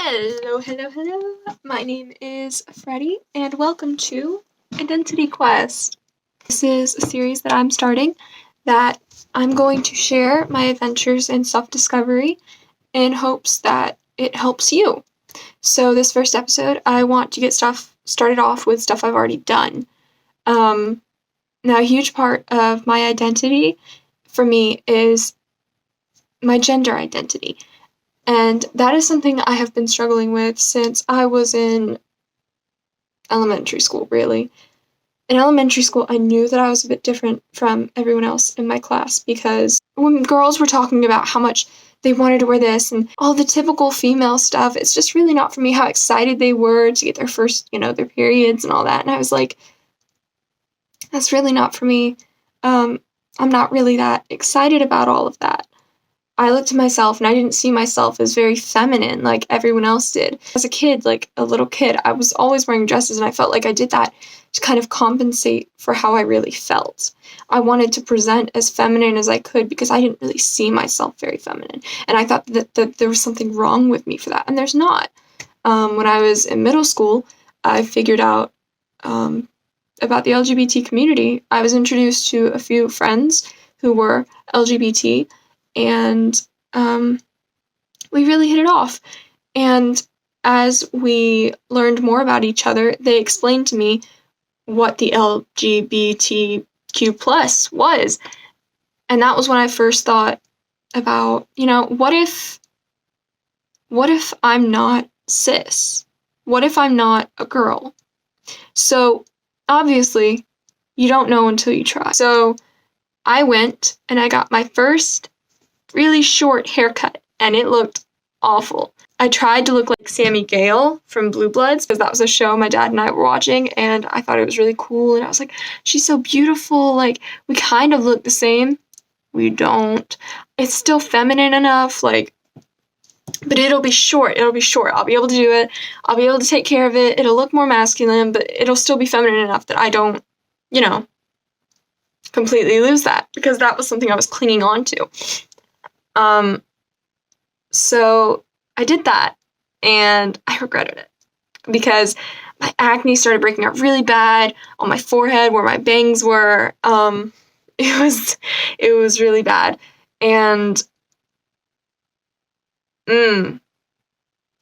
Hello. My name is Freddie, and welcome to Identity Quest. This is a series that I'm starting that I'm going to share my adventures in self-discovery in hopes that it helps you. So this first episode, I want to get stuff started off with stuff I've already done. Now, a huge part of my identity for me is my gender identity. And that is something I have been struggling with since I was in elementary school, really. In elementary school, I knew that I was a bit different from everyone else in my class because when girls were talking about how much they wanted to wear this and all the typical female stuff, it's just really not for me. How excited they were to get their first, their periods and all that. And I was like, that's really not for me. I'm not really that excited about all of that. I looked at myself and I didn't see myself as very feminine like everyone else did. As a kid, like a little kid, I was always wearing dresses and I felt like I did that to kind of compensate for how I really felt. I wanted to present as feminine as I could because I didn't really see myself very feminine. And I thought that there was something wrong with me for that. And there's not. When I was in middle school, I figured out about the LGBT community. I was introduced to a few friends who were LGBT, and we really hit it off. And as we learned more about each other, they explained to me what the LGBTQ plus was. And that was when I first thought about, what if I'm not cis? What if I'm not a girl? So obviously, you don't know until you try. So I went and I got my first really short haircut, and it looked awful. I tried to look like Sammy Gale from Blue Bloods, because that was a show my dad and I were watching, and I thought it was really cool, and I was like, she's so beautiful, like, we kind of look the same. We don't. It's still feminine enough, but it'll be short. I'll be able to do it. I'll be able to take care of it. It'll look more masculine, but it'll still be feminine enough that I don't, completely lose that, because that was something I was clinging on to. So I did that, and I regretted it because my acne started breaking out really bad on my forehead where my bangs were. It was really bad, and I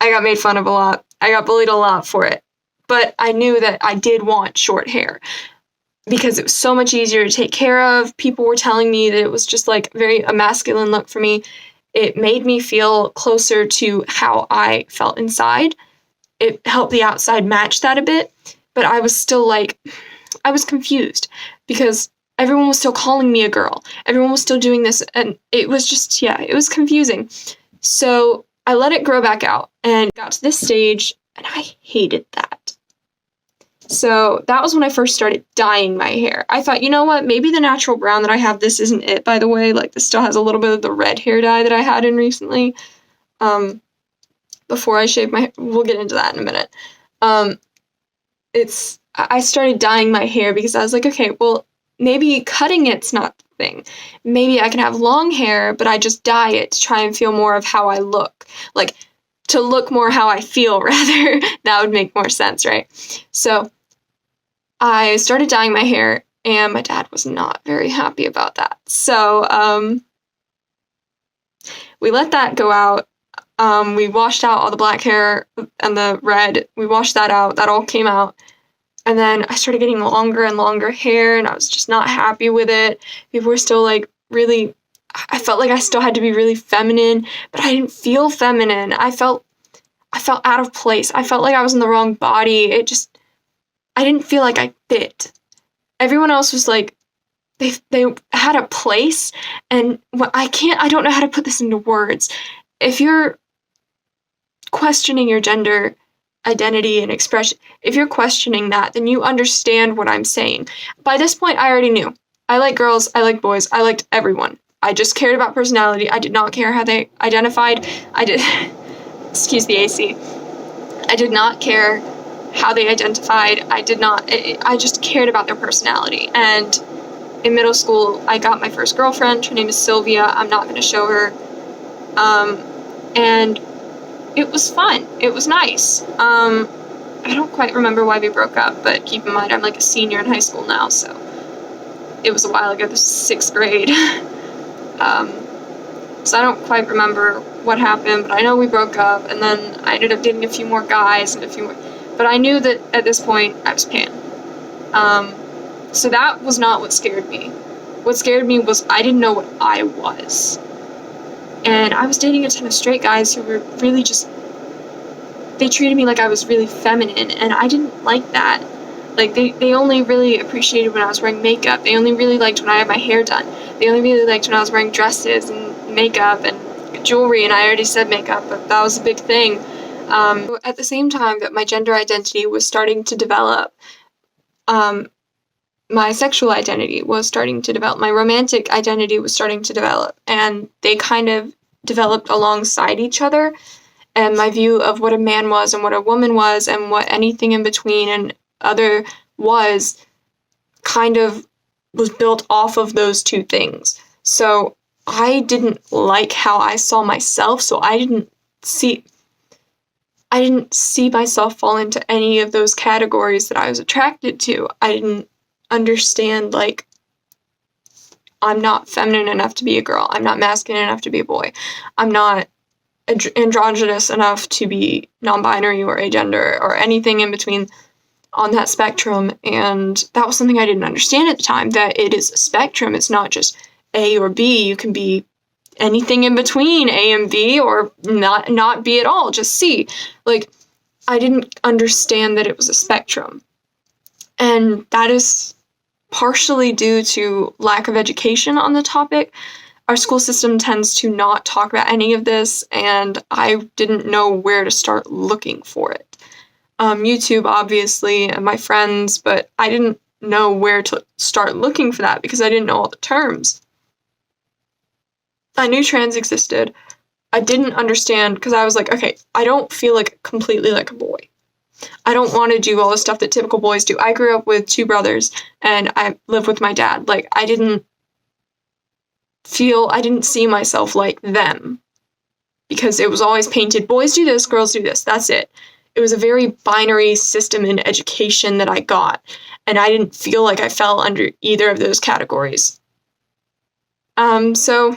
got made fun of a lot. I got bullied a lot for it, but I knew that I did want short hair because it was so much easier to take care of. People were telling me that it was just like a masculine look for me. It made me feel closer to how I felt inside. It helped the outside match that a bit, but I was still I was confused because everyone was still calling me a girl. Everyone was still doing this, and it was just, it was confusing. So I let it grow back out and got to this stage, and I hated that. So that was when I first started dyeing my hair. I thought, you know what, maybe the natural brown that I have, this isn't it, by the way. This still has a little bit of the red hair dye that I had in recently. Before I shaved my hair. We'll get into that in a minute. I started dyeing my hair because I was like, okay, well, maybe cutting it's not the thing. Maybe I can have long hair, but I just dye it to try and feel more of how I look. To look more how I feel, rather. That would make more sense, right? So I started dyeing my hair, and my dad was not very happy about that. So we let that go out. We washed out all the black hair and the red. We washed that out. That all came out. And then I started getting longer and longer hair, and I was just not happy with it. People were still really, I felt like I still had to be really feminine, but I didn't feel feminine. I felt out of place. I felt like I was in the wrong body. I didn't feel like I fit. Everyone else was they had a place, and I don't know how to put this into words. If you're questioning your gender identity and expression, if you're questioning that, then you understand what I'm saying. By this point, I already knew. I like girls, I like boys, I liked everyone. I just cared about personality. I did not care how they identified. Excuse the AC. I did not care how they identified. I just cared about their personality. And in middle school, I got my first girlfriend. Her name is Sylvia. I'm not going to show her. And it was fun. It was nice. I don't quite remember why we broke up, but keep in mind I'm like a senior in high school now, so it was a while ago. This was 6th grade. So I don't quite remember what happened, but I know we broke up, and then I ended up dating a few more guys and a few more. But I knew that at this point I was pan. So that was not what scared me. What scared me was I didn't know what I was. And I was dating a ton of straight guys who were really just, they treated me like I was really feminine, and I didn't like that. Like, they only really appreciated when I was wearing makeup. They only really liked when I had my hair done. They only really liked when I was wearing dresses and makeup and jewelry, and I already said makeup, but that was a big thing. At the same time that my gender identity was starting to develop, my sexual identity was starting to develop, my romantic identity was starting to develop, and they kind of developed alongside each other, and my view of what a man was and what a woman was and what anything in between and other was kind of was built off of those two things. So I didn't like how I saw myself, so I didn't see myself fall into any of those categories that I was attracted to. I didn't understand, like, I'm not feminine enough to be a girl. I'm not masculine enough to be a boy. I'm not androgynous enough to be non-binary or agender or anything in between on that spectrum. And that was something I didn't understand at the time, that it is a spectrum. It's not just A or B. You can be anything in between A and B, or not B at all, just C. Like, I didn't understand that it was a spectrum. And that is partially due to lack of education on the topic. Our school system tends to not talk about any of this, and I didn't know where to start looking for it. YouTube, obviously, and my friends, but I didn't know where to start looking for that because I didn't know all the terms. I knew trans existed. I didn't understand because I was like, okay, I don't feel like completely like a boy. I don't want to do all the stuff that typical boys do. I grew up with 2 brothers, and I live with my dad. Like, I didn't see myself like them because it was always painted, boys do this, girls do this, that's it. It was a very binary system in education that I got, and I didn't feel like I fell under either of those categories. So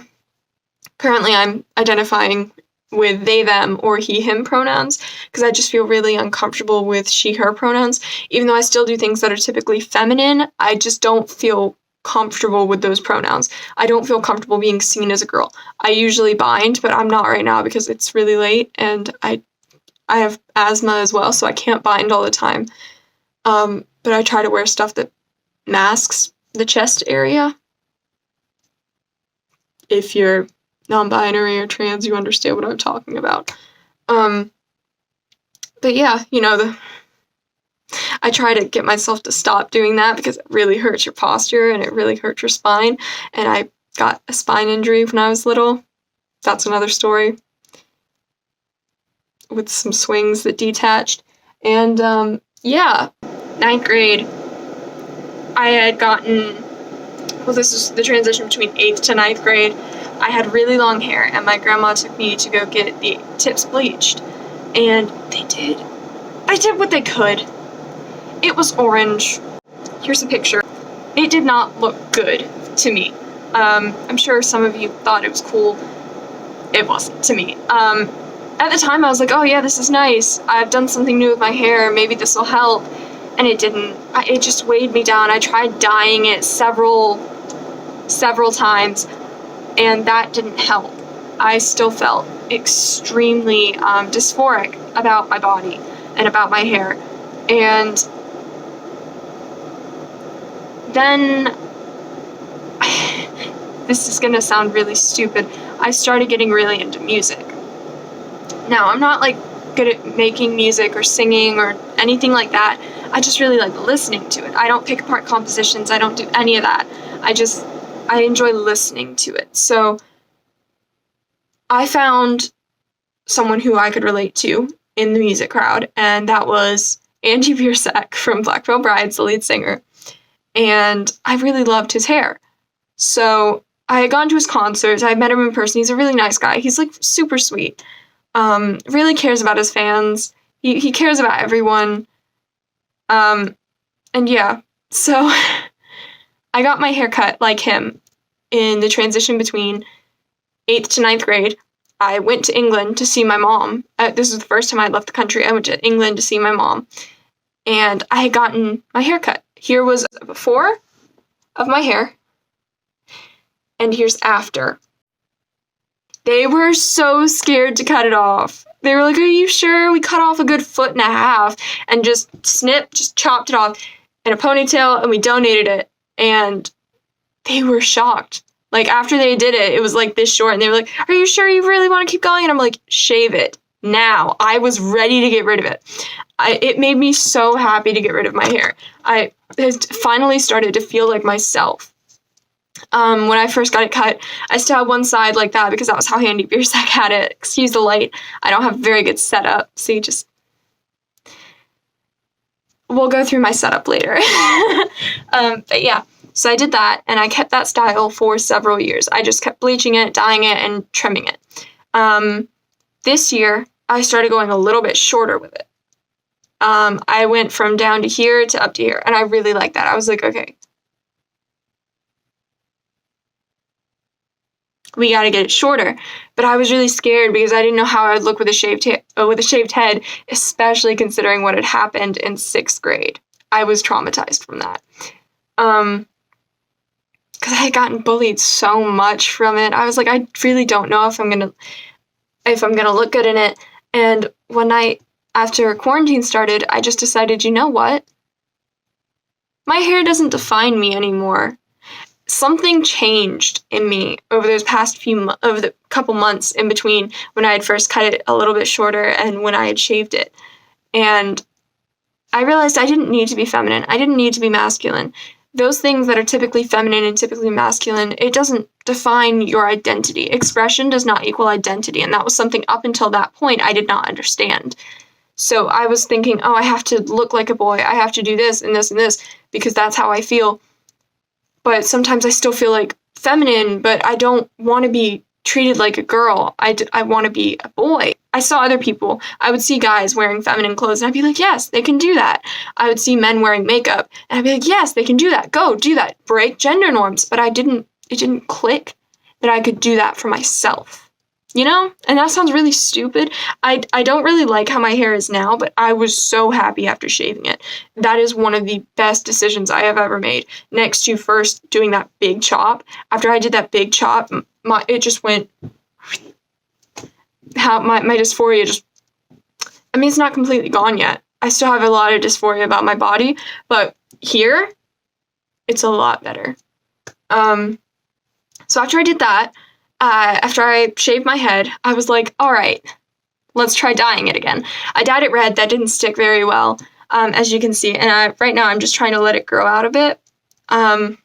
currently I'm identifying with they, them, or he, him pronouns because I just feel really uncomfortable with she, her pronouns. Even though I still do things that are typically feminine, I just don't feel comfortable with those pronouns. I don't feel comfortable being seen as a girl. I usually bind, but I'm not right now because it's really late and I have asthma as well, so I can't bind all the time. But I try to wear stuff that masks the chest area. If you're non-binary or trans, you understand what I'm talking about. But yeah, I try to get myself to stop doing that because it really hurts your posture and it really hurts your spine. And I got a spine injury when I was little. That's another story. With some swings that detached. And yeah, 9th grade, I had gotten, this is the transition between 8th to 9th grade. I had really long hair, and my grandma took me to go get the tips bleached. And they did what they could. It was orange. Here's a picture. It did not look good to me. I'm sure some of you thought it was cool. It wasn't to me. At the time, I was like, oh yeah, this is nice. I've done something new with my hair. Maybe this will help. And it didn't. It just weighed me down. I tried dyeing it several times, and that didn't help. I still felt extremely dysphoric about my body and about my hair. And then, this is gonna sound really stupid, I started getting really into music. Now, I'm not like good at making music or singing or anything like that. I just really like listening to it. I don't pick apart compositions. I don't do any of that. I enjoy listening to it. So I found someone who I could relate to in the music crowd, and that was Andy Biersack from Black Veil Brides, the lead singer. And I really loved his hair. So I had gone to his concerts. I met him in person. He's a really nice guy. He's like super sweet. really cares about his fans. He cares about everyone. And yeah, so I got my hair cut like him in the transition between 8th to ninth grade. I went to England to see my mom. This was the first time I'd left the country. I went to England to see my mom. And I had gotten my hair cut. Here was before of my hair. And here's after. They were so scared to cut it off. They were like, "Are you sure?" We cut off a good 1.5 feet and just chopped it off in a ponytail, and we donated it. And they were shocked. Like, after they did it, it was like this short, and they were like, "Are you sure you really want to keep going?" And I'm like, "Shave it now." I was ready to get rid of it. It made me so happy to get rid of my hair. I finally started to feel like myself. When I first got it cut, I still had one side like that because that was how Handy Beersack had it. Excuse the light. I don't have very good setup, so we'll go through my setup later. But yeah, so I did that, and I kept that style for several years. I just kept bleaching it, dyeing it, and trimming it. This year, I started going a little bit shorter with it. I went from down to here to up to here, and I really liked that. I was like, okay, we got to get it shorter. But I was really scared because I didn't know how I would look with a shaved head, especially considering what had happened in 6th grade. I was traumatized from that. Because I had gotten bullied so much from it. I was like, I really don't know if I'm gonna look good in it. And one night after quarantine started, I just decided, you know what? My hair doesn't define me anymore. Something changed in me over those past over the couple months in between when I had first cut it a little bit shorter and when I had shaved it. And I realized I didn't need to be feminine. I didn't need to be masculine. Those things that are typically feminine and typically masculine, it doesn't define your identity. Expression does not equal identity, and that was something up until that point I did not understand. So I was thinking, oh, I have to look like a boy. I have to do this and this and this because that's how I feel. But sometimes I still feel like feminine, but I don't want to be treated like a girl. I want to be a boy. I saw other people. I would see guys wearing feminine clothes, and I'd be like, yes, they can do that. I would see men wearing makeup, and I'd be like, yes, they can do that. Go, do that. Break gender norms. But it didn't click that I could do that for myself. You know? And that sounds really stupid. I don't really like how my hair is now, but I was so happy after shaving it. That is one of the best decisions I have ever made. Next to first doing that big chop. After I did that big chop, it just went... my dysphoria just... I mean, it's not completely gone yet. I still have a lot of dysphoria about my body, but here, it's a lot better. So after I did that, after I shaved my head, I was like, all right, let's try dyeing it again. I dyed it red. That didn't stick very well, as you can see. And right now I'm just trying to let it grow out a bit. I'm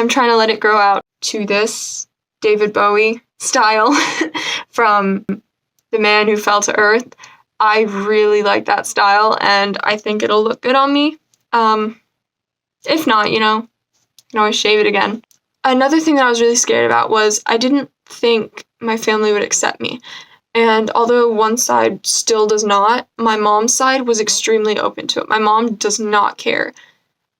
trying to let it grow out to this David Bowie style from The Man Who Fell to Earth. I really like that style, and I think it'll look good on me. If not, you can always shave it again. Another thing that I was really scared about was I didn't think my family would accept me. And although one side still does not, my mom's side was extremely open to it. My mom does not care.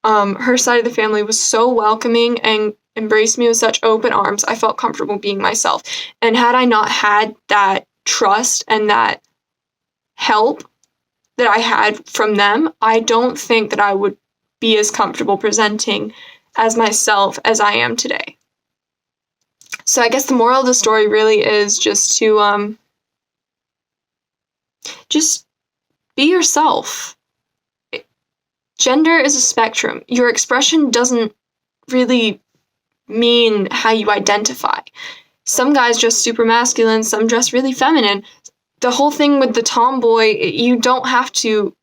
Her side of the family was so welcoming and embraced me with such open arms. I felt comfortable being myself. And had I not had that trust and that help that I had from them, I don't think that I would be as comfortable presenting as myself as I am today. So I guess the moral of the story really is just to just be yourself. Gender is a spectrum. Your expression doesn't really mean how you identify. Some guys dress super masculine, some dress really feminine. The whole thing with the tomboy, you don't have to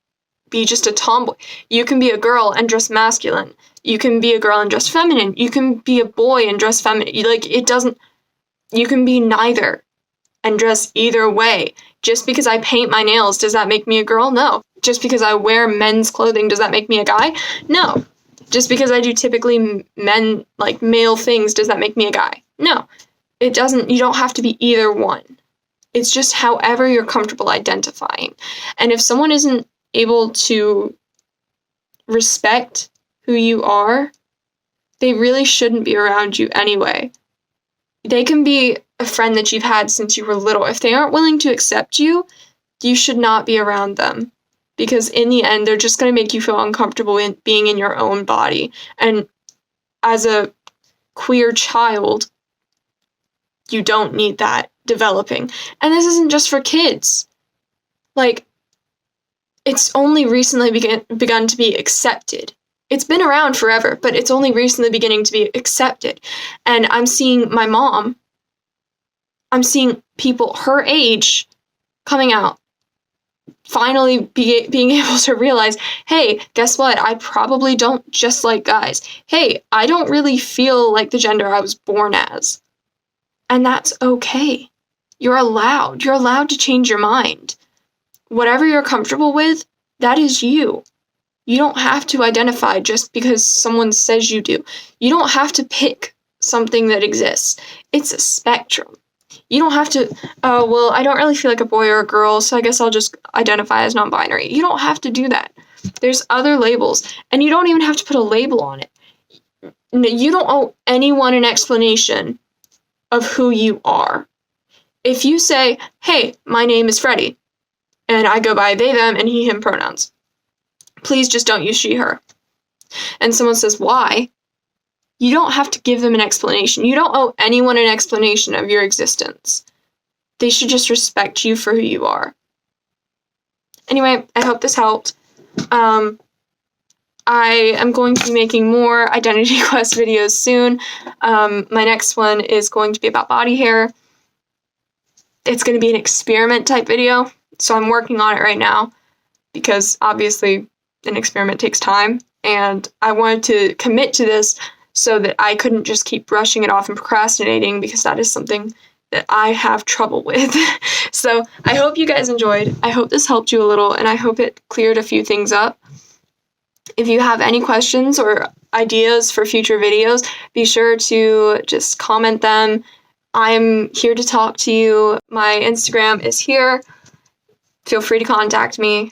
be just a tomboy. You can be a girl and dress masculine. You can be a girl and dress feminine. You can be a boy and dress feminine. You can be neither and dress either way. Just because I paint my nails, does that make me a girl? No. Just because I wear men's clothing, does that make me a guy? No. Just because I do typically male things, does that make me a guy? No. It doesn't. You don't have to be either one. It's just however you're comfortable identifying. And if someone isn't able to respect who you are, they really shouldn't be around you anyway. They can be a friend that you've had since you were little. If they aren't willing to accept you, you should not be around them. Because in the end, they're just going to make you feel uncomfortable in being in your own body. And as a queer child, you don't need that developing. And this isn't just for kids. Like, it's only recently begun to be accepted. It's been around forever, but it's only recently beginning to be accepted. And I'm seeing my mom, I'm seeing people her age coming out, finally being able to realize, hey, guess what? I probably don't just like guys. Hey, I don't really feel like the gender I was born as. And that's okay. You're allowed to change your mind. Whatever you're comfortable with, that is you. You don't have to identify just because someone says you do. You don't have to pick something that exists. It's a spectrum. You don't have to, well, I don't really feel like a boy or a girl, so I guess I'll just identify as non-binary. You don't have to do that. There's other labels, and you don't even have to put a label on it. You don't owe anyone an explanation of who you are. If you say, hey, my name is Freddie, and I go by they, them, and he, him pronouns, please just don't use she, her. And someone says, why? You don't have to give them an explanation. You don't owe anyone an explanation of your existence. They should just respect you for who you are. Anyway, I hope this helped. I am going to be making more Identity Quest videos soon. My next one is going to be about body hair. It's going to be an experiment type video, so I'm working on it right now because obviously an experiment takes time, and I wanted to commit to this so that I couldn't just keep brushing it off and procrastinating, because that is something that I have trouble with. So I hope you guys enjoyed. I hope this helped you a little, and I hope it cleared a few things up. If you have any questions or ideas for future videos, be sure to just comment them. I'm here to talk to you. My Instagram is here. Feel free to contact me.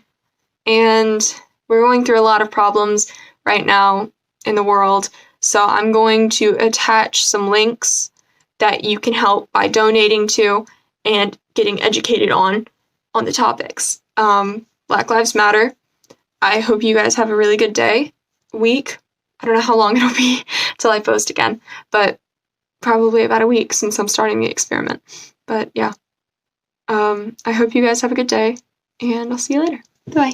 And we're going through a lot of problems right now in the world, so I'm going to attach some links that you can help by donating to and getting educated on the topics. Black Lives Matter. I hope you guys have a really good day, week. I don't know how long it'll be till I post again, but probably about a week since I'm starting the experiment. But yeah, I hope you guys have a good day, and I'll see you later. Bye.